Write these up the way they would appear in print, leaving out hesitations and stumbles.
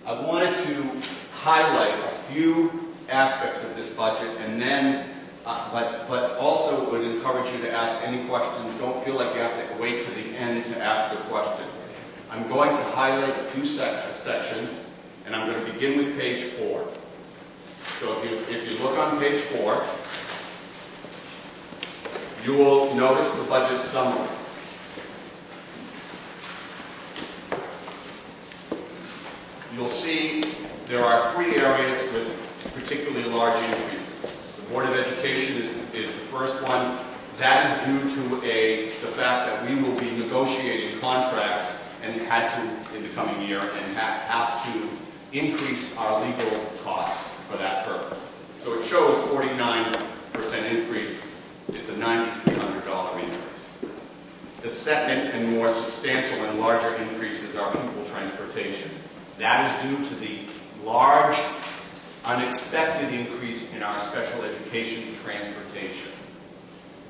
I wanted to highlight a few aspects of this budget, and then, but also would encourage you to ask any questions. Don't feel like you have to wait to the end to ask a question. I'm going to highlight a few sections, and I'm going to begin with page 4. So if you look on page 4, you will notice the budget summary. You'll see there are 3 areas with particularly large increases. The Board of Education is the first one. That is due to the fact that we will be negotiating contracts and had to, in the coming year, and have to increase our legal costs for that purpose. So it shows 49% increase. It's a $9,300 increase. The second and more substantial and larger increases are pupil transportation. That is due to the large, unexpected increase in our special education transportation.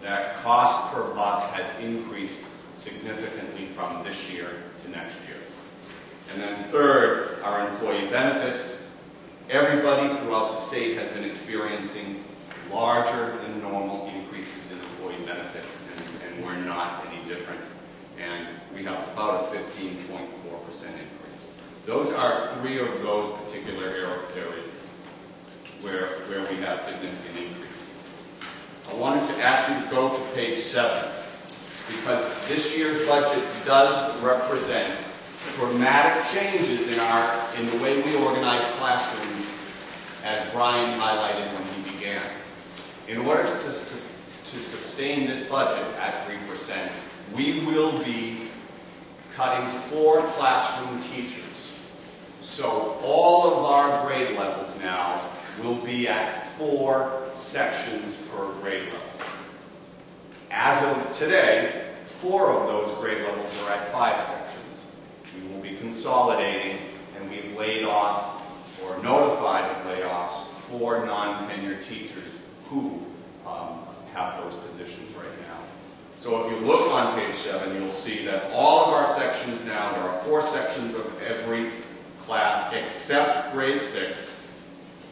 That cost per bus has increased significantly from this year to next year. And then third, our employee benefits. Everybody throughout the state has been experiencing larger than normal increases in employee benefits, and we're not any different. And we have about a 15.4% increase. Those are 3 of those particular areas where we have significant increase. I wanted to ask you to go to page 7, because this year's budget does represent dramatic changes in the way we organize classrooms, as Brian highlighted when he began. In order to sustain this budget at 3%, we will be cutting 4 classroom teachers. So all of our grade levels now will be at 4 sections per grade level. As of today, 4 of those grade levels are at 5 sections. We will be consolidating, and we've laid off or notified of layoffs 4 non-tenured teachers who have those positions right now. So if you look on page 7, you'll see that all of our sections now, there are 4 sections of every class except grade 6,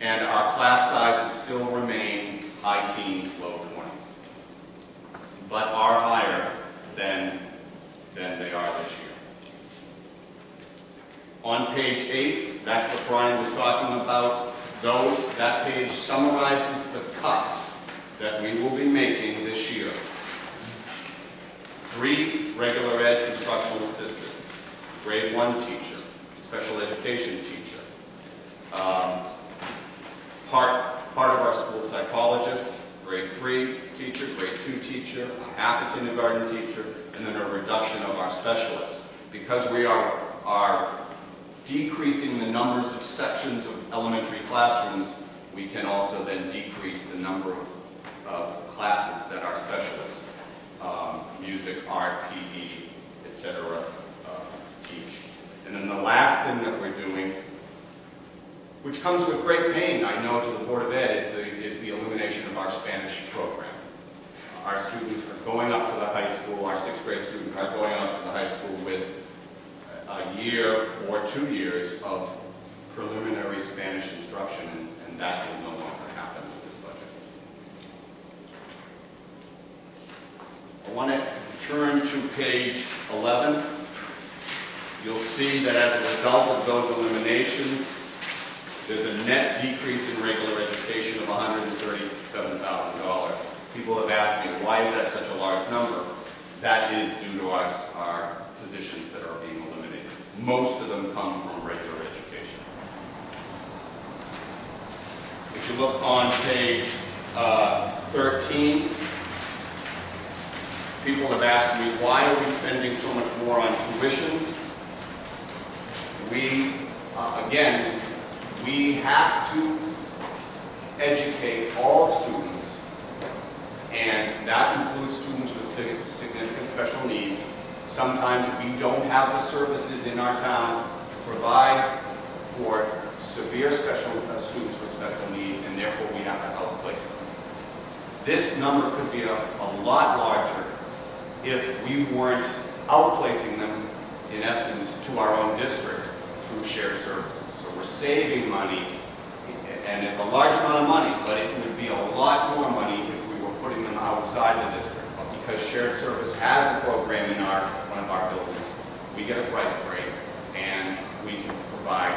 and our class sizes still remain high teens, low 20s, but are higher than they are this year. On page 8, that's what Brian was talking about. That page summarizes the cuts that we will be making this year. 3 regular ed instructional assistants, grade 1 teacher, special education teacher, part of our school psychologists, grade 3 teacher, grade 2 teacher, half a kindergarten teacher, and then a reduction of our specialists. Because we are decreasing the numbers of sections of elementary classrooms, we can also then decrease the number of classes that our specialists, music, art, PE, etc., teach. And then the last thing that we're doing, which comes with great pain, I know, to the Board of Ed, is the elimination of our Spanish program. Our students are going up to the high school, our 6th grade students are going up to the high school with a year or 2 years of preliminary Spanish instruction, and that will no longer happen with this budget. I want to turn to page 11. You'll see that as a result of those eliminations, there's a net decrease in regular education of $137,000. People have asked me, why is that such a large number? That is due to our positions that are being eliminated. Most of them come from regular education. If you look on page 13, people have asked me, why are we spending so much more on tuitions? We have to educate all students, and that includes students with significant special needs. Sometimes we don't have the services in our town to provide for severe students with special needs, and therefore we have to outplace them. This number could be a lot larger if we weren't outplacing them, in essence, to our own district through through shared services. So we're saving money, and it's a large amount of money, but it would be a lot more money if we were putting them outside the district. But because shared service has a program in one of our buildings, we get a price break, and we can provide